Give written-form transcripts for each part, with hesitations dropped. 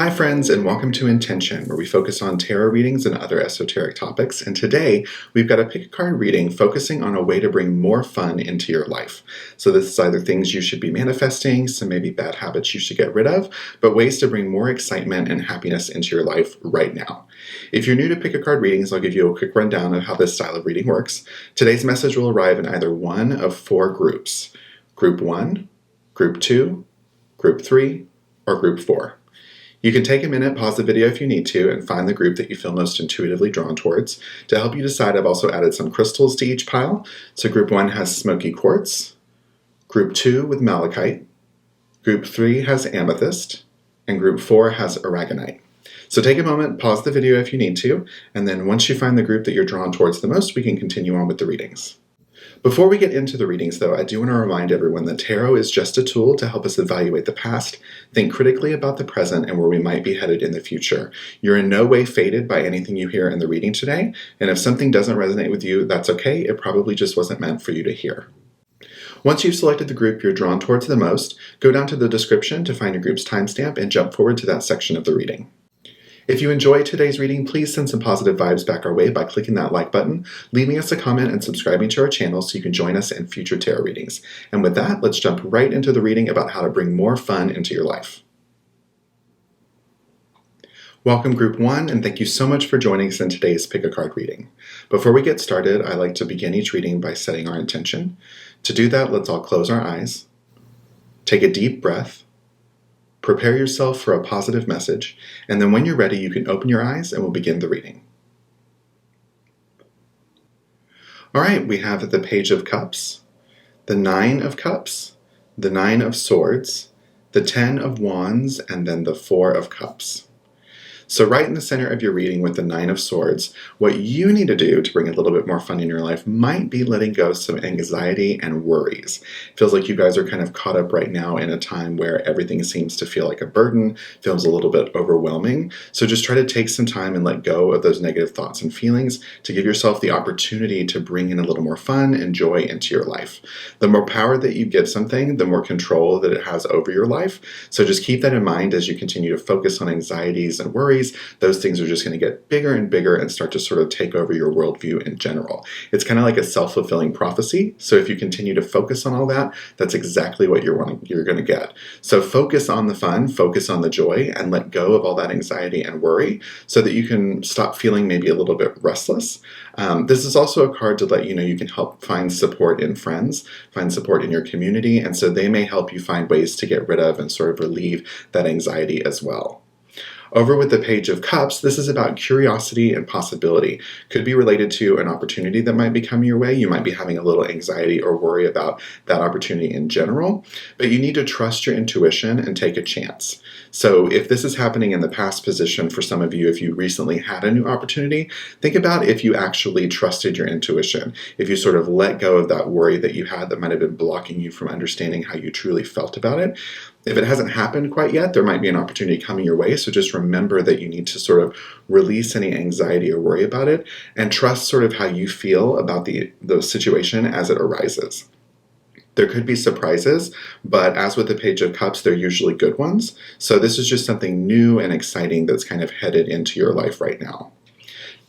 Hi friends, and welcome to Intention, where we focus on tarot readings and other esoteric topics. And today, we've got a pick a card reading focusing on a way to bring more fun into your life. So this is either things you should be manifesting, some maybe bad habits you should get rid of, but ways to bring more excitement and happiness into your life right now. If you're new to pick a card readings, I'll give you a quick rundown of how this style of reading works. Today's message will arrive in either one of four groups: Group 1, Group 2, Group 3, or Group 4. You can take a minute, pause the video if you need to, and find the group that you feel most intuitively drawn towards. To help you decide, I've also added some crystals to each pile. So Group 1 has smoky quartz, Group 2 with malachite, Group 3 has amethyst, and Group 4 has aragonite. So take a moment, pause the video if you need to, and then once you find the group that you're drawn towards the most, we can continue on with the readings. Before we get into the readings, though, I do want to remind everyone that tarot is just a tool to help us evaluate the past, think critically about the present, and where we might be headed in the future. You're in no way fated by anything you hear in the reading today, and if something doesn't resonate with you, that's okay. It probably just wasn't meant for you to hear. Once you've selected the group you're drawn towards the most, go down to the description to find your group's timestamp and jump forward to that section of the reading. If you enjoyed today's reading, please send some positive vibes back our way by clicking that like button, leaving us a comment, and subscribing to our channel so you can join us in future tarot readings. And with that, let's jump right into the reading about how to bring more fun into your life. Welcome Group 1, and thank you so much for joining us in today's Pick a Card reading. Before we get started, I like to begin each reading by setting our intention. To do that, let's all close our eyes, take a deep breath, prepare yourself for a positive message, and then when you're ready, you can open your eyes and we'll begin the reading. All right, we have the Page of Cups, the Nine of Cups, the Nine of Swords, the Ten of Wands, and then the Four of Cups. So right in the center of your reading with the Nine of Swords, what you need to do to bring a little bit more fun in your life might be letting go some anxiety and worries. It feels like you guys are kind of caught up right now in a time where everything seems to feel like a burden, feels a little bit overwhelming. So just try to take some time and let go of those negative thoughts and feelings to give yourself the opportunity to bring in a little more fun and joy into your life. The more power that you give something, the more control that it has over your life. So just keep that in mind as you continue to focus on anxieties and worries. Those things are just going to get bigger and bigger and start to sort of take over your worldview in general. It's kind of like a self-fulfilling prophecy. So if you continue to focus on all that, that's exactly what you're going to get. So focus on the fun, focus on the joy, and let go of all that anxiety and worry so that you can stop feeling maybe a little bit restless. This is also a card to let you know you can help find support in friends, find support in your community, and so they may help you find ways to get rid of and sort of relieve that anxiety as well. Over with the Page of Cups, this is about curiosity and possibility. Could be related to an opportunity that might be coming your way. You might be having a little anxiety or worry about that opportunity in general, but you need to trust your intuition and take a chance. So if this is happening in the past position for some of you, if you recently had a new opportunity, think about if you actually trusted your intuition, if you sort of let go of that worry that you had that might have been blocking you from understanding how you truly felt about it. If it hasn't happened quite yet, there might be an opportunity coming your way, so just remember that you need to sort of release any anxiety or worry about it and trust sort of how you feel about the situation as it arises. There could be surprises, but as with the Page of Cups, they're usually good ones. So this is just something new and exciting that's kind of headed into your life right now.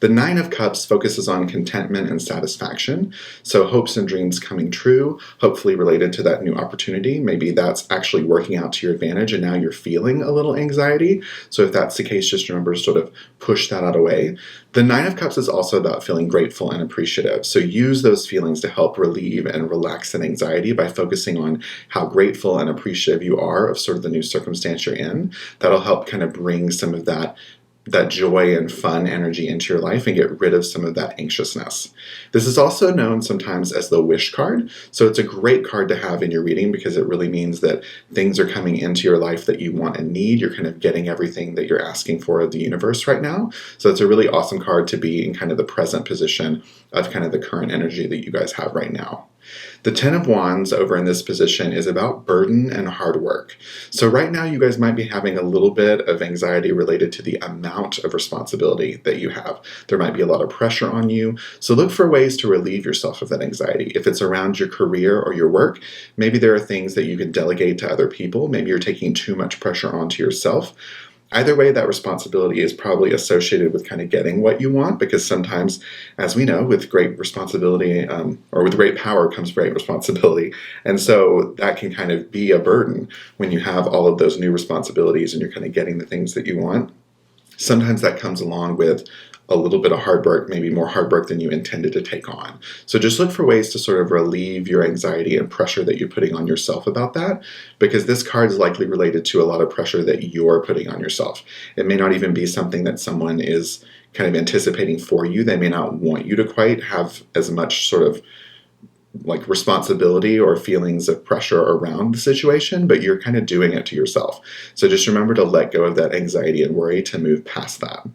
The Nine of Cups focuses on contentment and satisfaction, so hopes and dreams coming true, hopefully related to that new opportunity. Maybe that's actually working out to your advantage and now you're feeling a little anxiety. So if that's the case, just remember to sort of push that out of the way. The Nine of Cups is also about feeling grateful and appreciative. So use those feelings to help relieve and relax that anxiety by focusing on how grateful and appreciative you are of sort of the new circumstance you're in. That'll help kind of bring some of that joy and fun energy into your life and get rid of some of that anxiousness. This is also known sometimes as the wish card. So it's a great card to have in your reading because it really means that things are coming into your life that you want and need. You're kind of getting everything that you're asking for of the universe right now. So it's a really awesome card to be in kind of the present position of kind of the current energy that you guys have right now. The Ten of Wands over in this position is about burden and hard work. So right now you guys might be having a little bit of anxiety related to the amount of responsibility that you have. There might be a lot of pressure on you. So look for ways to relieve yourself of that anxiety. If it's around your career or your work, maybe there are things that you can delegate to other people. Maybe you're taking too much pressure onto yourself. Either way, that responsibility is probably associated with kind of getting what you want, because sometimes, as we know, with great responsibility or with great power comes great responsibility. And so that can kind of be a burden when you have all of those new responsibilities and you're kind of getting the things that you want. Sometimes that comes along with a little bit of hard work, maybe more hard work than you intended to take on. So just look for ways to sort of relieve your anxiety and pressure that you're putting on yourself about that, because this card is likely related to a lot of pressure that you're putting on yourself. It may not even be something that someone is kind of anticipating for you. They may not want you to quite have as much sort of like responsibility or feelings of pressure around the situation, but you're kind of doing it to yourself. So just remember to let go of that anxiety and worry to move past that.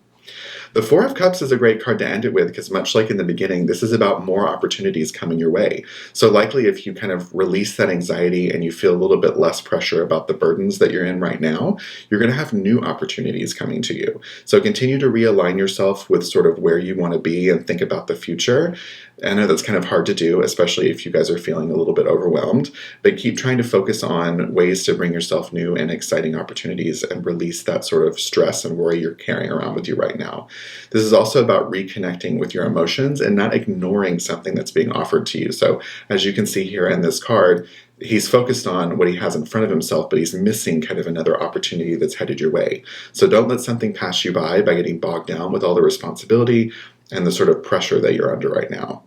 The Four of Cups is a great card to end it with, because much like in the beginning, this is about more opportunities coming your way. So likely if you kind of release that anxiety and you feel a little bit less pressure about the burdens that you're in right now, you're going to have new opportunities coming to you. So continue to realign yourself with sort of where you want to be and think about the future. I know that's kind of hard to do, especially if you guys are feeling a little bit overwhelmed, but keep trying to focus on ways to bring yourself new and exciting opportunities and release that sort of stress and worry you're carrying around with you right now. This is also about reconnecting with your emotions and not ignoring something that's being offered to you. So as you can see here in this card, he's focused on what he has in front of himself, but he's missing kind of another opportunity that's headed your way. So don't let something pass you by getting bogged down with all the responsibility and the sort of pressure that you're under right now.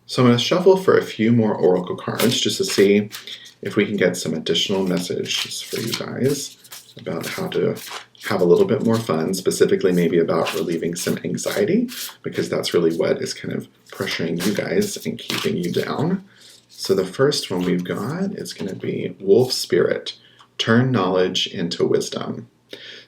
So I'm going to shuffle for a few more oracle cards just to see if we can get some additional messages for you guys about how to have a little bit more fun, specifically maybe about relieving some anxiety, because that's really what is kind of pressuring you guys and keeping you down. So the first one we've got is going to be Wolf Spirit, turn knowledge into wisdom.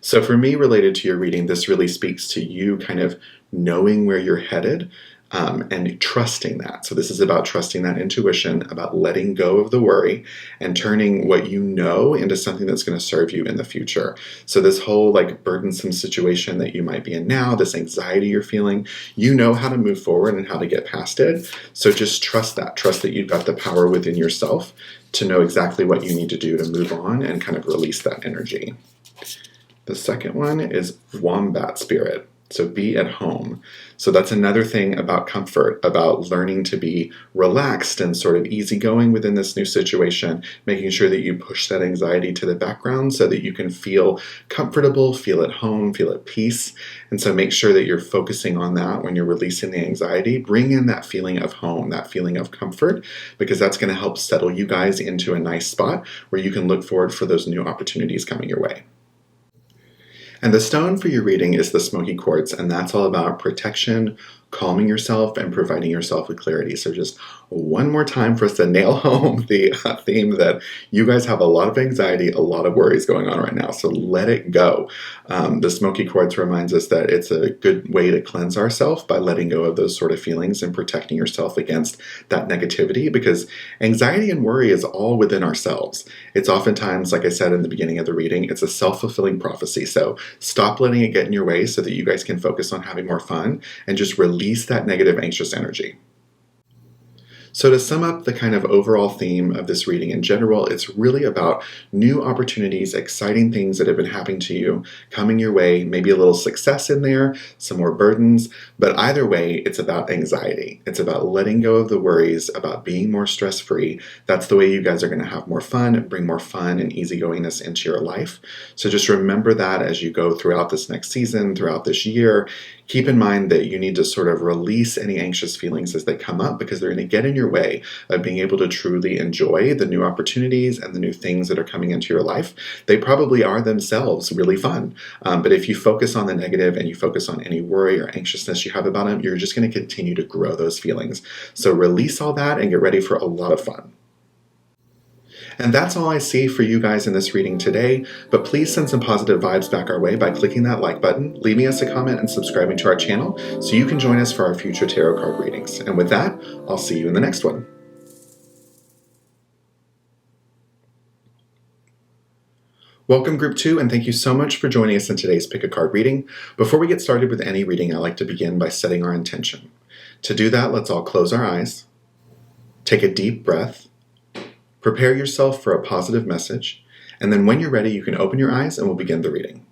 So for me, related to your reading, this really speaks to you kind of knowing where you're headed and trusting that. So this is about trusting that intuition, about letting go of the worry and turning what you know into something that's going to serve you in the future. So this whole like burdensome situation that you might be in now, this anxiety you're feeling, you know how to move forward and how to get past it. So just trust that. Trust that you've got the power within yourself to know exactly what you need to do to move on and kind of release that energy. The second one is Wombat Spirit. So be at home. So that's another thing about comfort, about learning to be relaxed and sort of easygoing within this new situation, making sure that you push that anxiety to the background so that you can feel comfortable, feel at home, feel at peace. And so make sure that you're focusing on that when you're releasing the anxiety. Bring in that feeling of home, that feeling of comfort, because that's going to help settle you guys into a nice spot where you can look forward for those new opportunities coming your way. And the stone for your reading is the smoky quartz, and that's all about protection, calming yourself, and providing yourself with clarity. So just one more time for us to nail home the theme that you guys have a lot of anxiety, a lot of worries going on right now. So let it go. The smoky quartz reminds us that it's a good way to cleanse ourselves by letting go of those sort of feelings and protecting yourself against that negativity, because anxiety and worry is all within ourselves. It's oftentimes, like I said in the beginning of the reading, it's a self-fulfilling prophecy. So stop letting it get in your way so that you guys can focus on having more fun and just release that negative, anxious energy. So to sum up the kind of overall theme of this reading in general, it's really about new opportunities, exciting things that have been happening to you, coming your way, maybe a little success in there, some more burdens, but either way, it's about anxiety. It's about letting go of the worries, about being more stress-free. That's the way you guys are going to have more fun, bring more fun and easygoingness into your life. So just remember that as you go throughout this next season, throughout this year. Keep in mind that you need to sort of release any anxious feelings as they come up, because they're going to get in your way of being able to truly enjoy the new opportunities and the new things that are coming into your life. They probably are themselves really fun. But if you focus on the negative and you focus on any worry or anxiousness you have about them, you're just going to continue to grow those feelings. So release all that and get ready for a lot of fun. And that's all I see for you guys in this reading today, but please send some positive vibes back our way by clicking that like button, leaving us a comment, and subscribing to our channel so you can join us for our future tarot card readings. And with that, I'll see you in the next one. Welcome Group 2, and thank you so much for joining us in today's Pick a Card reading. Before we get started with any reading, I like to begin by setting our intention. To do that, let's all close our eyes, take a deep breath, prepare yourself for a positive message, And then when you're ready, you can open your eyes and we'll begin the reading.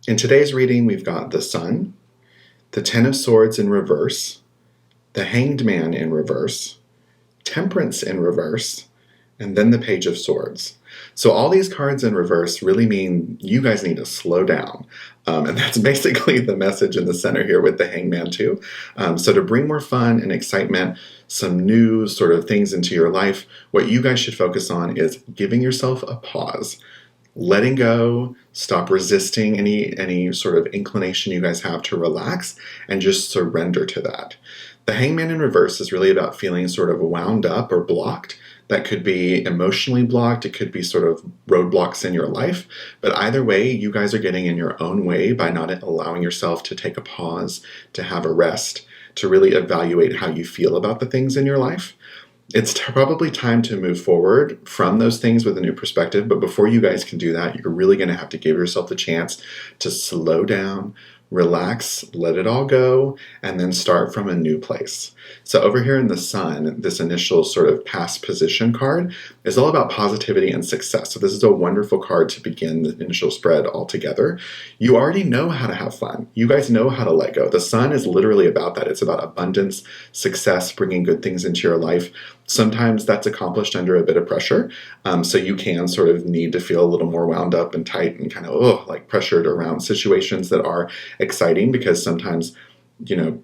In today's reading, we've got the Sun, the Ten of Swords in reverse, the Hanged Man in reverse, Temperance in reverse, and then the Page of Swords. So all these cards in reverse really mean you guys need to slow down. And that's basically the message in the center here with the Hangman too. So to bring more fun and excitement, some new sort of things into your life, what you guys should focus on is giving yourself a pause. Letting go, stop resisting any sort of inclination you guys have to relax, and just surrender to that. The Hangman in reverse is really about feeling sort of wound up or blocked. That could be emotionally blocked, it could be sort of roadblocks in your life, but either way, you guys are getting in your own way by not allowing yourself to take a pause, to have a rest, to really evaluate how you feel about the things in your life. It's probably time to move forward from those things with a new perspective, but before you guys can do that, you're really going to have to give yourself the chance to slow down, relax, let it all go, and then start from a new place. So over here in the Sun, this initial sort of past position card is all about positivity and success. So this is a wonderful card to begin the initial spread altogether. You already know how to have fun. You guys know how to let go. The Sun is literally about that. It's about abundance, success, bringing good things into your life. Sometimes that's accomplished under a bit of pressure. So you can sort of need to feel a little more wound up and tight and kind of like pressured around situations that are exciting, because sometimes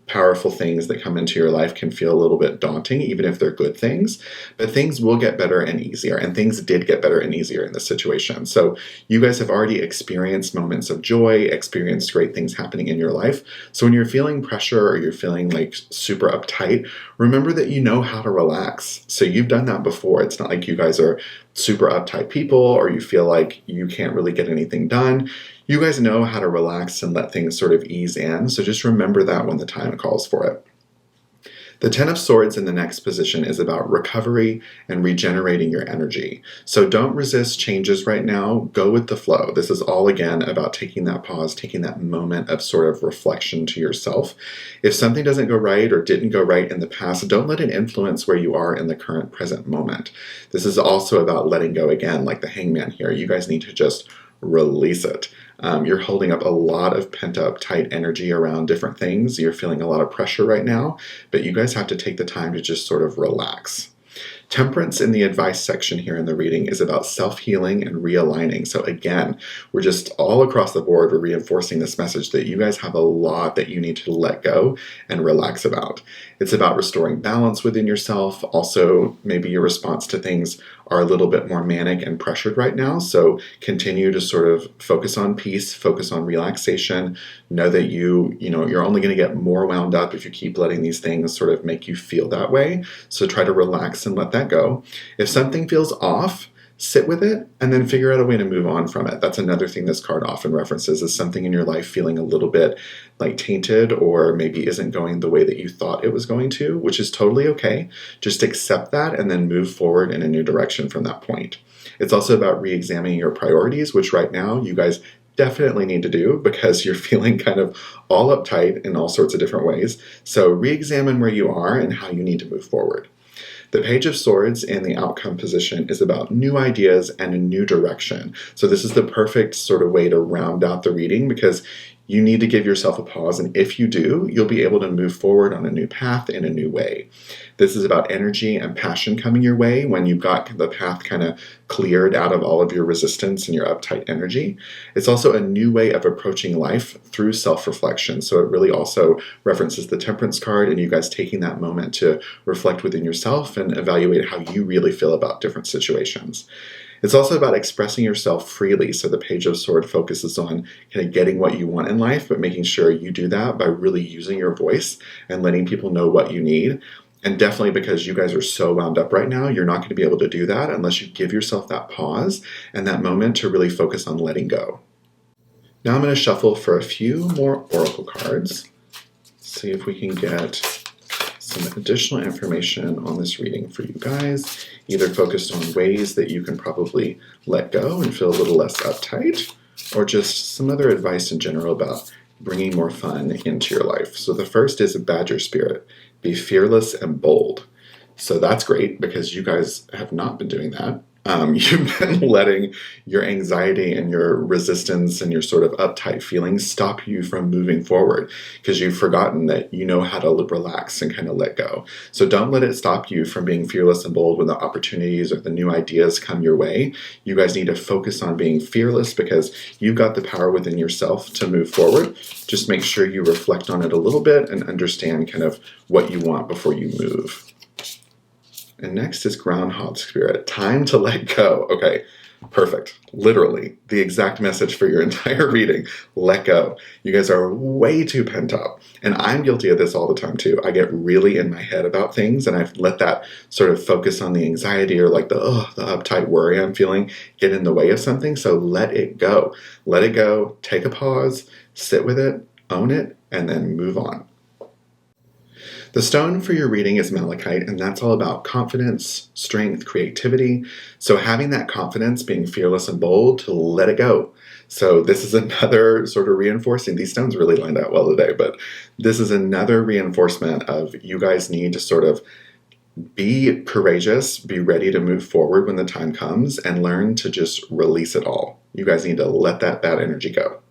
powerful things that come into your life can feel a little bit daunting, even if they're good things. But things will get better and easier, and things did get better and easier in this situation. So you guys have already experienced moments of joy, experienced great things happening in your life. So when you're feeling pressure or you're feeling like super uptight, remember that you know how to relax. So you've done that before. It's not like you guys are super uptight people or you feel like you can't really get anything done. You guys know how to relax and let things sort of ease in, so just remember that when the time calls for it. The Ten of Swords in the next position is about recovery and regenerating your energy. So don't resist changes right now. Go with the flow. This is all, again, about taking that pause, taking that moment of sort of reflection to yourself. If something doesn't go right or didn't go right in the past, don't let it influence where you are in the current present moment. This is also about letting go, again, like the Hangman here. You guys need to just release it. You're holding up a lot of pent-up tight energy around different things. You're feeling a lot of pressure right now, but you guys have to take the time to just sort of relax. Temperance in the advice section here in the reading is about self-healing and realigning. So again, we're just all across the board, we're reinforcing this message that you guys have a lot that you need to let go and relax about. It's about restoring balance within yourself. Also, maybe your response to things are a little bit more manic and pressured right now. So continue to sort of focus on peace, focus on relaxation. Know that you're only going to get more wound up if you keep letting these things sort of make you feel that way. So try to relax and let that go. If something feels off, sit with it and then figure out a way to move on from it. That's another thing this card often references, is something in your life feeling a little bit like tainted or maybe isn't going the way that you thought it was going to, which is totally okay. Just accept that and then move forward in a new direction from that point. It's also about re-examining your priorities, which right now you guys definitely need to do because you're feeling kind of all uptight in all sorts of different ways. So re-examine where you are and how you need to move forward. The Page of Swords in the outcome position is about new ideas and a new direction. So this is the perfect sort of way to round out the reading, because you need to give yourself a pause, and if you do, you'll be able to move forward on a new path in a new way. This is about energy and passion coming your way when you've got the path kind of cleared out of all of your resistance and your uptight energy. It's also a new way of approaching life through self-reflection. So it really also references the Temperance card and you guys taking that moment to reflect within yourself and evaluate how you really feel about different situations. It's also about expressing yourself freely. So the Page of Swords focuses on kind of getting what you want in life, but making sure you do that by really using your voice and letting people know what you need. And definitely, because you guys are so wound up right now, you're not going to be able to do that unless you give yourself that pause and that moment to really focus on letting go. Now I'm going to shuffle for a few more oracle cards. See if we can get some additional information on this reading for you guys, either focused on ways that you can probably let go and feel a little less uptight, or just some other advice in general about bringing more fun into your life. So the first is a Badger Spirit. Be fearless and bold. So that's great because you guys have not been doing that. You've been letting your anxiety and your resistance and your sort of uptight feelings stop you from moving forward because you've forgotten that you know how to relax and kind of let go. So don't let it stop you from being fearless and bold when the opportunities or the new ideas come your way. You guys need to focus on being fearless because you've got the power within yourself to move forward. Just make sure you reflect on it a little bit and understand kind of what you want before you move. And next is Groundhog Spirit. Time to let go. Okay, perfect. Literally, the exact message for your entire reading. Let go. You guys are way too pent up. And I'm guilty of this all the time too. I get really in my head about things and I've let that sort of focus on the anxiety or like the uptight worry I'm feeling get in the way of something. So let it go. Let it go. Take a pause. Sit with it. Own it. And then move on. The stone for your reading is malachite, and that's all about confidence, strength, creativity. So having that confidence, being fearless and bold, to let it go. So this is another sort of reinforcing. These stones really lined out well today, but this is another reinforcement of you guys need to sort of be courageous, be ready to move forward when the time comes, and learn to just release it all. You guys need to let that bad energy go.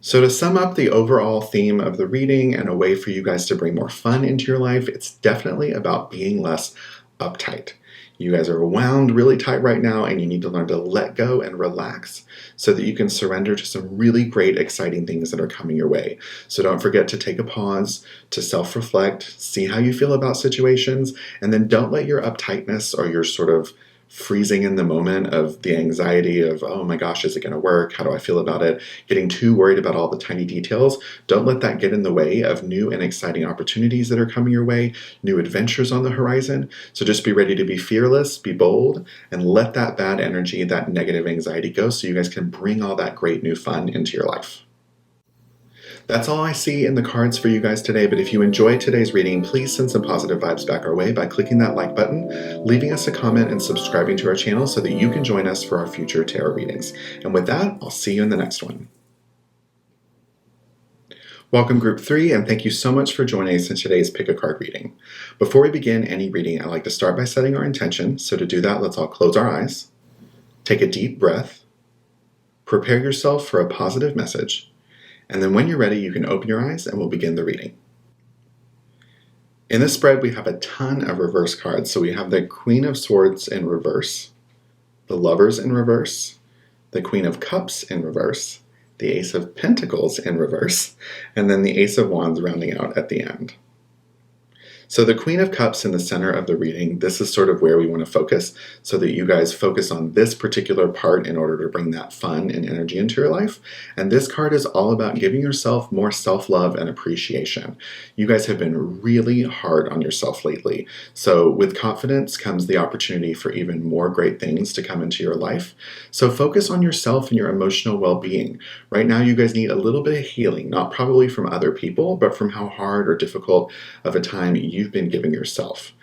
So to sum up the overall theme of the reading and a way for you guys to bring more fun into your life, it's definitely about being less uptight. You guys are wound really tight right now and you need to learn to let go and relax so that you can surrender to some really great, exciting things that are coming your way. So don't forget to take a pause, to self-reflect, see how you feel about situations, and then don't let your uptightness or your sort of freezing in the moment of the anxiety of, oh my gosh, is it going to work? How do I feel about it? Getting too worried about all the tiny details. Don't let that get in the way of new and exciting opportunities that are coming your way, new adventures on the horizon. So just be ready to be fearless, be bold, and let that bad energy, that negative anxiety go so you guys can bring all that great new fun into your life. That's all I see in the cards for you guys today, but if you enjoyed today's reading, please send some positive vibes back our way by clicking that like button, leaving us a comment, and subscribing to our channel so that you can join us for our future tarot readings. And with that, I'll see you in the next one. Welcome Group 3, and thank you so much for joining us in today's Pick a Card reading. Before we begin any reading, I like to start by setting our intention, so to do that, let's all close our eyes, take a deep breath, prepare yourself for a positive message, and then when you're ready, you can open your eyes and we'll begin the reading. In this spread, we have a ton of reverse cards. So we have the Queen of Swords in reverse, the Lovers in reverse, the Queen of Cups in reverse, the Ace of Pentacles in reverse, and then the Ace of Wands rounding out at the end. So the Queen of Cups in the center of the reading, this is sort of where we want to focus so that you guys focus on this particular part in order to bring that fun and energy into your life. And this card is all about giving yourself more self-love and appreciation. You guys have been really hard on yourself lately. So with confidence comes the opportunity for even more great things to come into your life. So focus on yourself and your emotional well-being. Right now, you guys need a little bit of healing, not probably from other people, but from how hard or difficult of a time you've been giving yourself.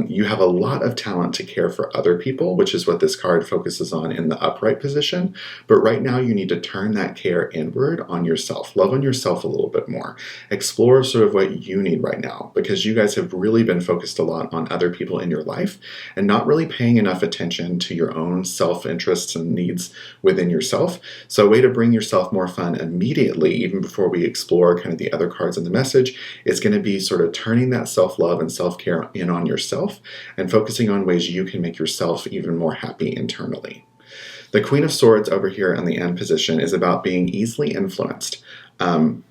You have a lot of talent to care for other people, which is what this card focuses on in the upright position. But right now you need to turn that care inward on yourself. Love on yourself a little bit more. Explore sort of what you need right now, because you guys have really been focused a lot on other people in your life and not really paying enough attention to your own self-interests and needs within yourself. So a way to bring yourself more fun immediately, even before we explore kind of the other cards in the message, is going to be sort of turning that self-love and self-care in on yourself and focusing on ways you can make yourself even more happy internally. The Queen of Swords over here in the end position is about being easily influenced.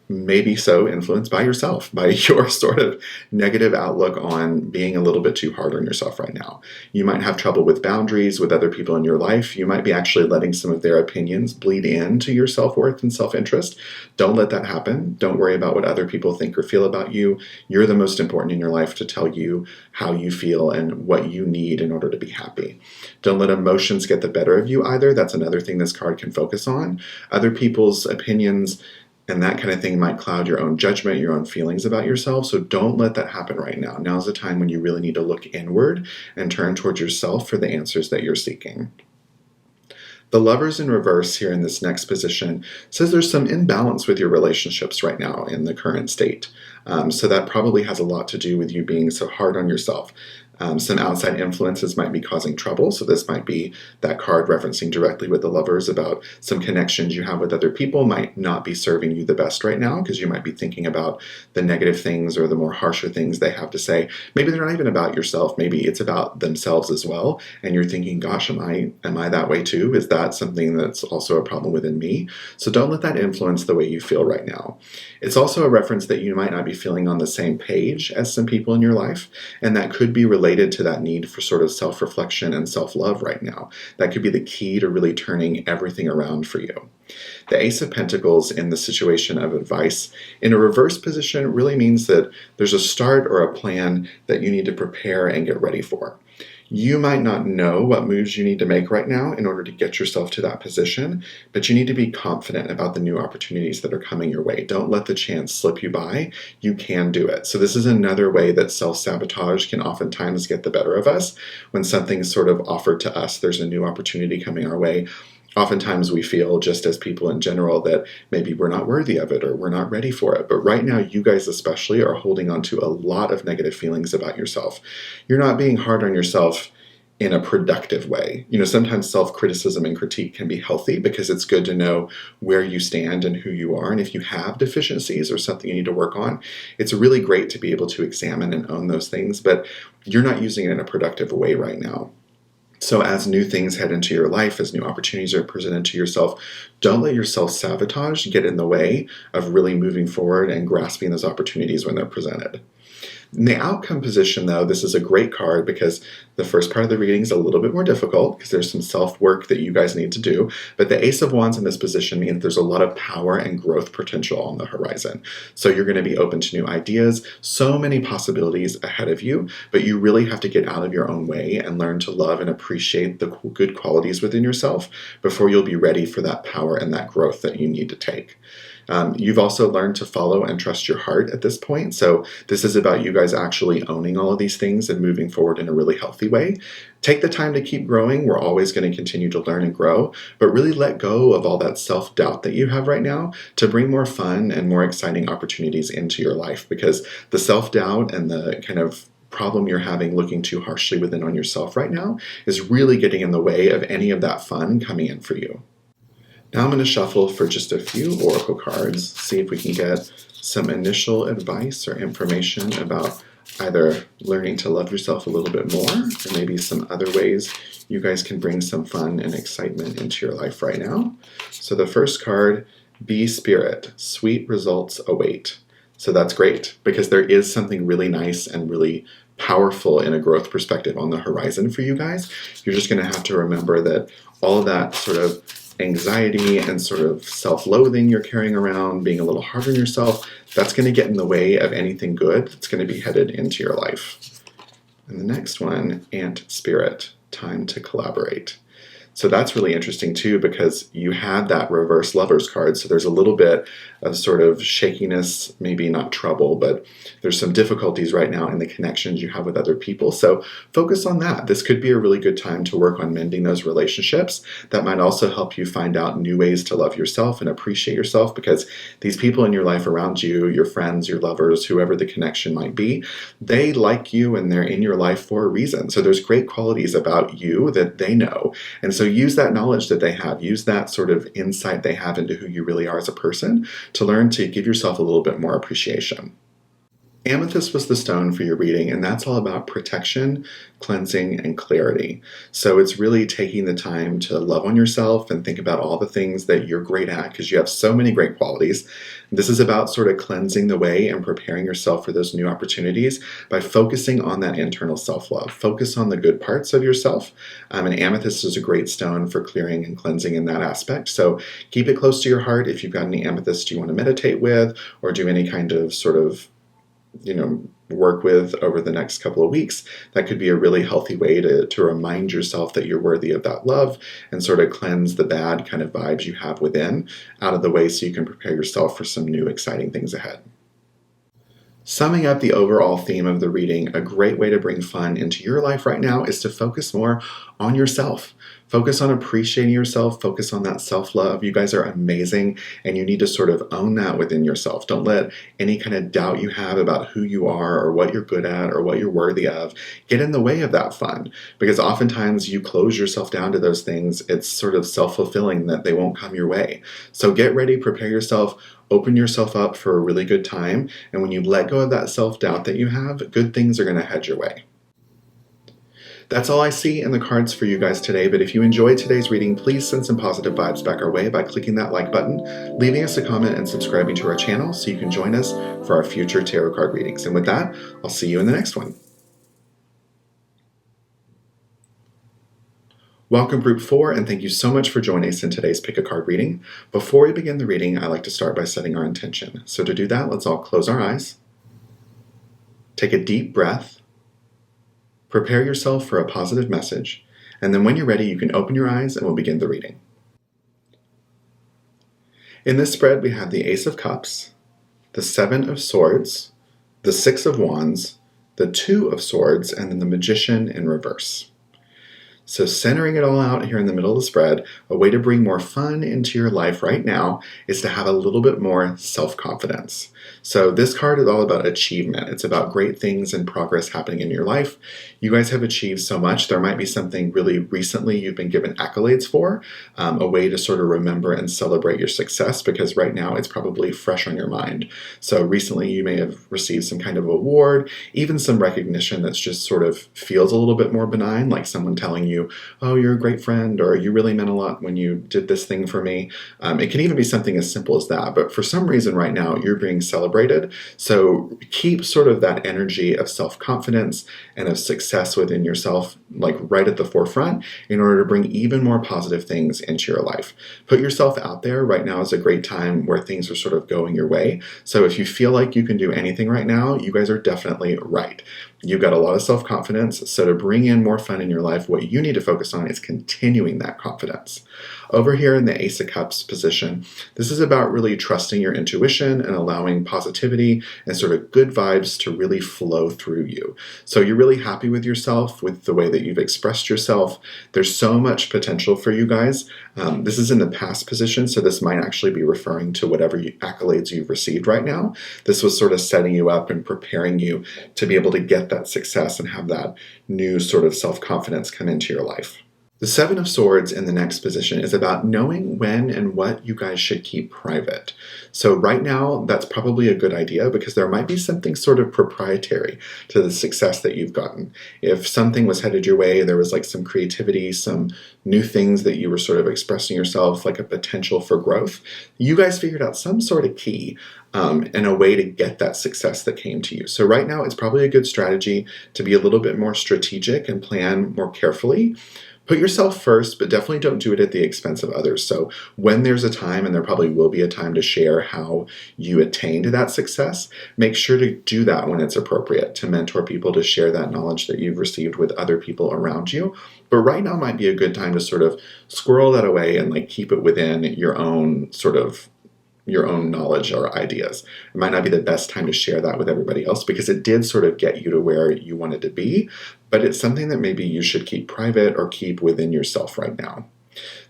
Maybe so influenced by yourself, by your sort of negative outlook on being a little bit too hard on yourself right now. You might have trouble with boundaries with other people in your life. You might be actually letting some of their opinions bleed into your self-worth and self-interest. Don't let that happen. Don't worry about what other people think or feel about you. You're the most important in your life to tell you how you feel and what you need in order to be happy. Don't let emotions get the better of you either. That's another thing this card can focus on. Other people's opinions and that kind of thing might cloud your own judgment, your own feelings about yourself. So don't let that happen right now. Now's the time when you really need to look inward and turn towards yourself for the answers that you're seeking. The Lovers in reverse here in this next position says there's some imbalance with your relationships right now in the current state. So that probably has a lot to do with you being so hard on yourself. Some outside influences might be causing trouble. So this might be that card referencing directly with the Lovers about some connections you have with other people might not be serving you the best right now, because you might be thinking about the negative things or the more harsher things they have to say. Maybe they're not even about yourself. Maybe it's about themselves as well. And you're thinking, gosh, am I that way too? Is that something that's also a problem within me? So don't let that influence the way you feel right now. It's also a reference that you might not be feeling on the same page as some people in your life. And that could be related to that need for sort of self-reflection and self-love right now. That could be the key to really turning everything around for you. The Ace of Pentacles in the situation of advice in a reverse position really means that there's a start or a plan that you need to prepare and get ready for. You might not know what moves you need to make right now in order to get yourself to that position, but you need to be confident about the new opportunities that are coming your way. Don't let the chance slip you by. You can do it. So this is another way that self-sabotage can oftentimes get the better of us. When something's sort of offered to us, there's a new opportunity coming our way. Oftentimes we feel, just as people in general, that maybe we're not worthy of it or we're not ready for it. But right now, you guys especially are holding on to a lot of negative feelings about yourself. You're not being hard on yourself in a productive way. Sometimes self-criticism and critique can be healthy because it's good to know where you stand and who you are. And if you have deficiencies or something you need to work on, it's really great to be able to examine and own those things, but you're not using it in a productive way right now. So as new things head into your life, as new opportunities are presented to yourself, don't let your self-sabotage get in the way of really moving forward and grasping those opportunities when they're presented. In the outcome position, though, this is a great card because the first part of the reading is a little bit more difficult because there's some self-work that you guys need to do. But the Ace of Wands in this position means there's a lot of power and growth potential on the horizon. So you're going to be open to new ideas, so many possibilities ahead of you, but you really have to get out of your own way and learn to love and appreciate the good qualities within yourself before you'll be ready for that power and that growth that you need to take. You've also learned to follow and trust your heart at this point. So this is about you guys actually owning all of these things and moving forward in a really healthy way. Take the time to keep growing. We're always going to continue to learn and grow, but really let go of all that self-doubt that you have right now to bring more fun and more exciting opportunities into your life, because the self-doubt and the kind of problem you're having looking too harshly within on yourself right now is really getting in the way of any of that fun coming in for you. Now I'm going to shuffle for just a few oracle cards, see if we can get some initial advice or information about either learning to love yourself a little bit more, or maybe some other ways you guys can bring some fun and excitement into your life right now. So the first card, Be Spirit, Sweet Results Await. So that's great because there is something really nice and really powerful in a growth perspective on the horizon for you guys. You're just going to have to remember that all of that sort of anxiety and sort of self-loathing you're carrying around, being a little hard on yourself, that's going to get in the way of anything good that's going to be headed into your life. And the next one, Ant Spirit, Time to Collaborate. So that's really interesting too, because you had that reverse Lovers card. So there's a little bit of sort of shakiness, maybe not trouble, but there's some difficulties right now in the connections you have with other people. So focus on that. This could be a really good time to work on mending those relationships. That might also help you find out new ways to love yourself and appreciate yourself, because these people in your life around you, your friends, your lovers, whoever the connection might be, they like you and they're in your life for a reason. So there's great qualities about you that they know. And so use that knowledge that they have, use that sort of insight they have into who you really are as a person to learn to give yourself a little bit more appreciation. Amethyst was the stone for your reading, and that's all about protection, cleansing, and clarity. So it's really taking the time to love on yourself and think about all the things that you're great at, because you have so many great qualities. This is about sort of cleansing the way and preparing yourself for those new opportunities by focusing on that internal self-love. Focus on the good parts of yourself. And amethyst is a great stone for clearing and cleansing in that aspect. So keep it close to your heart. If you've got any amethyst you want to meditate with or do any kind of sort of work with over the next couple of weeks, that could be a really healthy way to remind yourself that you're worthy of that love and sort of cleanse the bad kind of vibes you have within out of the way so you can prepare yourself for some new exciting things ahead. Summing up the overall theme of the reading, a great way to bring fun into your life right now is to focus more on yourself. Focus on appreciating yourself, focus on that self-love. You guys are amazing, and you need to sort of own that within yourself. Don't let any kind of doubt you have about who you are or what you're good at or what you're worthy of get in the way of that fun, because oftentimes you close yourself down to those things. It's sort of self-fulfilling that they won't come your way. So get ready, prepare yourself, open yourself up for a really good time, and when you let go of that self-doubt that you have, good things are going to head your way. That's all I see in the cards for you guys today, but if you enjoyed today's reading, please send some positive vibes back our way by clicking that like button, leaving us a comment, and subscribing to our channel so you can join us for our future tarot card readings. And with that, I'll see you in the next one. Welcome Group 4, and thank you so much for joining us in today's Pick a Card reading. Before we begin the reading, I like to start by setting our intention. So to do that, let's all close our eyes, take a deep breath, prepare yourself for a positive message, and then when you're ready, you can open your eyes and we'll begin the reading. In this spread, we have the Ace of Cups, the Seven of Swords, the Six of Wands, the Two of Swords, and then the Magician in reverse. So centering it all out here in the middle of the spread, a way to bring more fun into your life right now is to have a little bit more self-confidence. So this card is all about achievement. It's about great things and progress happening in your life. You guys have achieved so much. There might be something really recently you've been given accolades for, a way to sort of remember and celebrate your success, because right now it's probably fresh on your mind. So recently you may have received some kind of award, even some recognition that's just sort of feels a little bit more benign, like someone telling you, oh, you're a great friend, or you really meant a lot when you did this thing for me. It can even be something as simple as that, but for some reason right now you're being celebrated. So keep sort of that energy of self-confidence and of success within yourself, like right at the forefront, in order to bring even more positive things into your life. Put yourself out there. Right now is a great time where things are sort of going your way. So if you feel like you can do anything right now, you guys are definitely right. You've got a lot of self-confidence, so to bring in more fun in your life, what you need to focus on is continuing that confidence. Over here in the Ace of Cups position, this is about really trusting your intuition and allowing positivity and sort of good vibes to really flow through you. So you're really happy with yourself, with the way that you've expressed yourself. There's so much potential for you guys. This is in the past position, so this might actually be referring to whatever accolades you've received right now. This was sort of setting you up and preparing you to be able to get that success and have that new sort of self-confidence come into your life. The Seven of Swords in the next position is about knowing when and what you guys should keep private. So right now, that's probably a good idea because there might be something sort of proprietary to the success that you've gotten. If something was headed your way, there was like some creativity, some new things that you were sort of expressing yourself, like a potential for growth, you guys figured out some sort of key and a way to get that success that came to you. So right now, it's probably a good strategy to be a little bit more strategic and plan more carefully. Put yourself first, but definitely don't do it at the expense of others. So when there's a time, and there probably will be a time to share how you attained that success, make sure to do that when it's appropriate, to mentor people, to share that knowledge that you've received with other people around you. But right now might be a good time to sort of squirrel that away and like keep it within your own sort of your own knowledge or ideas. It might not be the best time to share that with everybody else because it did sort of get you to where you wanted to be, but it's something that maybe you should keep private or keep within yourself right now.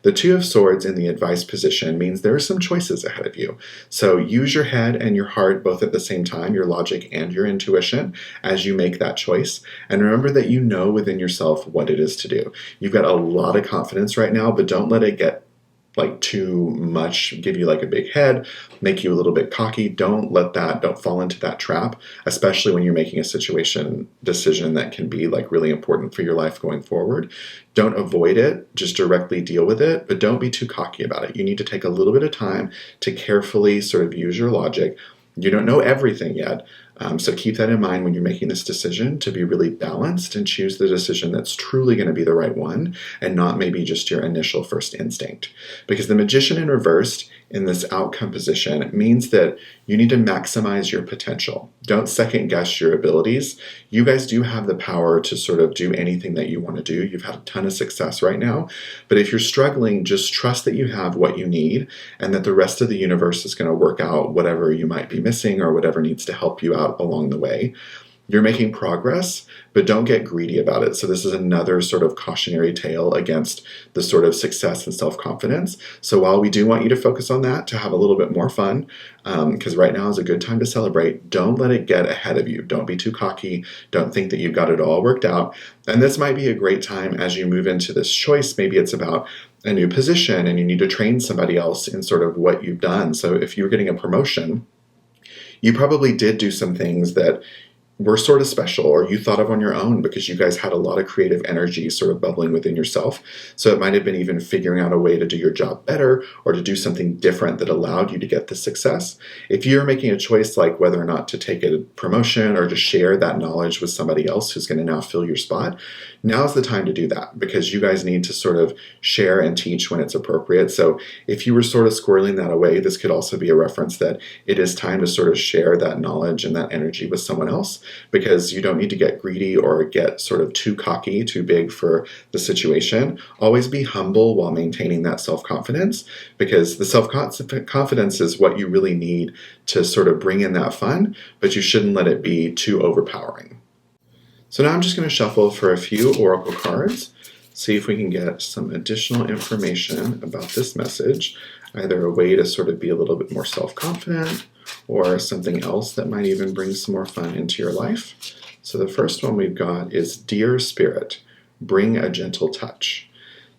The Two of Swords in the advice position means there are some choices ahead of you. So use your head and your heart both at the same time, your logic and your intuition, as you make that choice. And remember that you know within yourself what it is to do. You've got a lot of confidence right now, but don't let it get like too much, give you like a big head, make you a little bit cocky. Don't fall into that trap, especially when you're making a decision that can be like really important for your life going forward. Don't avoid it, just directly deal with it, but don't be too cocky about it. You need to take a little bit of time to carefully sort of use your logic. You don't know everything yet. So keep that in mind when you're making this decision, to be really balanced and choose the decision that's truly going to be the right one and not maybe just your initial first instinct. Because the Magician in reversed in this outcome position means that you need to maximize your potential. Don't second guess your abilities. You guys do have the power to sort of do anything that you want to do. You've had a ton of success right now. But if you're struggling, just trust that you have what you need and that the rest of the universe is going to work out whatever you might be missing or whatever needs to help you out along the way. You're making progress, but don't get greedy about it. So this is another sort of cautionary tale against the sort of success and self-confidence. So while we do want you to focus on that, to have a little bit more fun, because right now is a good time to celebrate, don't let it get ahead of you. Don't be too cocky. Don't think that you've got it all worked out. And this might be a great time as you move into this choice. Maybe it's about a new position and you need to train somebody else in sort of what you've done. So if you're getting a promotion, you probably did do some things that were sort of special, or you thought of on your own because you guys had a lot of creative energy sort of bubbling within yourself. So it might have been even figuring out a way to do your job better or to do something different that allowed you to get the success. If you're making a choice like whether or not to take a promotion or to share that knowledge with somebody else who's going to now fill your spot, now's the time to do that, because you guys need to sort of share and teach when it's appropriate. So if you were sort of squirreling that away, this could also be a reference that it is time to sort of share that knowledge and that energy with someone else, because you don't need to get greedy or get sort of too cocky, too big for the situation. Always be humble while maintaining that self-confidence, because the self-confidence is what you really need to sort of bring in that fun, but you shouldn't let it be too overpowering. So now I'm just going to shuffle for a few oracle cards, see if we can get some additional information about this message, either a way to sort of be a little bit more self-confident or something else that might even bring some more fun into your life. So the first one we've got is Dear Spirit, bring a gentle touch.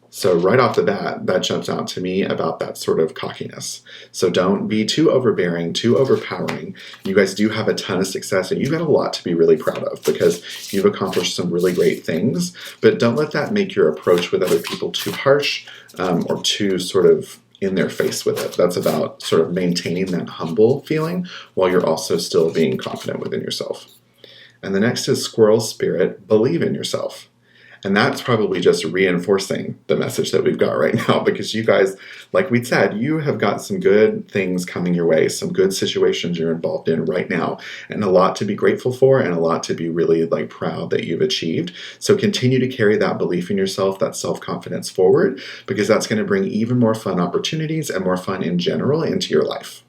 So right off the bat, that jumps out to me about that sort of cockiness. So don't be too overbearing, too overpowering. You guys do have a ton of success and you've got a lot to be really proud of because you've accomplished some really great things, but don't let that make your approach with other people too harsh or too sort of in their face with it. That's about sort of maintaining that humble feeling while you're also still being confident within yourself. And the next is Squirrel Spirit, believe in yourself. And that's probably just reinforcing the message that we've got right now, because you guys, like we said, you have got some good things coming your way, some good situations you're involved in right now, and a lot to be grateful for and a lot to be really proud that you've achieved. So continue to carry that belief in yourself, that self-confidence forward, because that's going to bring even more fun opportunities and more fun in general into your life.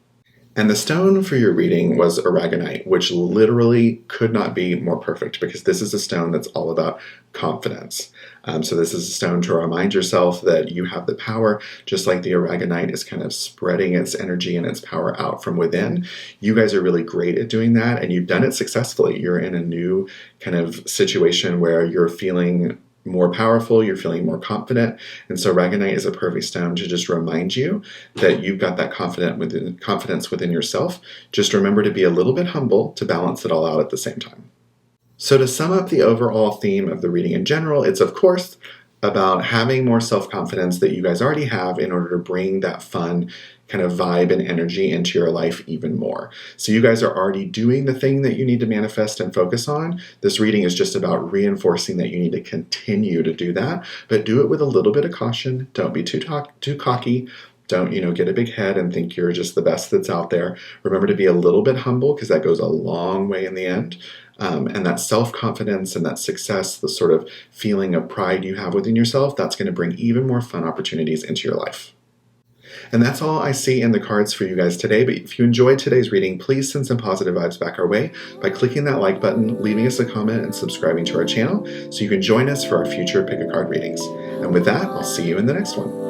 And the stone for your reading was aragonite, which literally could not be more perfect, because this is a stone that's all about confidence. So this is a stone to remind yourself that you have the power, just like the aragonite is kind of spreading its energy and its power out from within. You guys are really great at doing that, and you've done it successfully. You're in a new kind of situation where you're feeling more powerful, you're feeling more confident, and so aragonite is a perfect stone to just remind you that you've got that confidence within yourself. Just remember to be a little bit humble to balance it all out at the same time. So to sum up the overall theme of the reading in general, it's of course about having more self-confidence that you guys already have in order to bring that fun kind of vibe and energy into your life even more. So you guys are already doing the thing that you need to manifest and focus on. This reading is just about reinforcing that you need to continue to do that, but do it with a little bit of caution. Don't be too cocky. Don't, get a big head and think you're just the best that's out there. Remember to be a little bit humble, because that goes a long way in the end. And that self-confidence and that success, the sort of feeling of pride you have within yourself, that's going to bring even more fun opportunities into your life. And that's all I see in the cards for you guys today. But if you enjoyed today's reading, please send some positive vibes back our way by clicking that like button, leaving us a comment, and subscribing to our channel so you can join us for our future Pick a Card readings. And with that, I'll see you in the next one.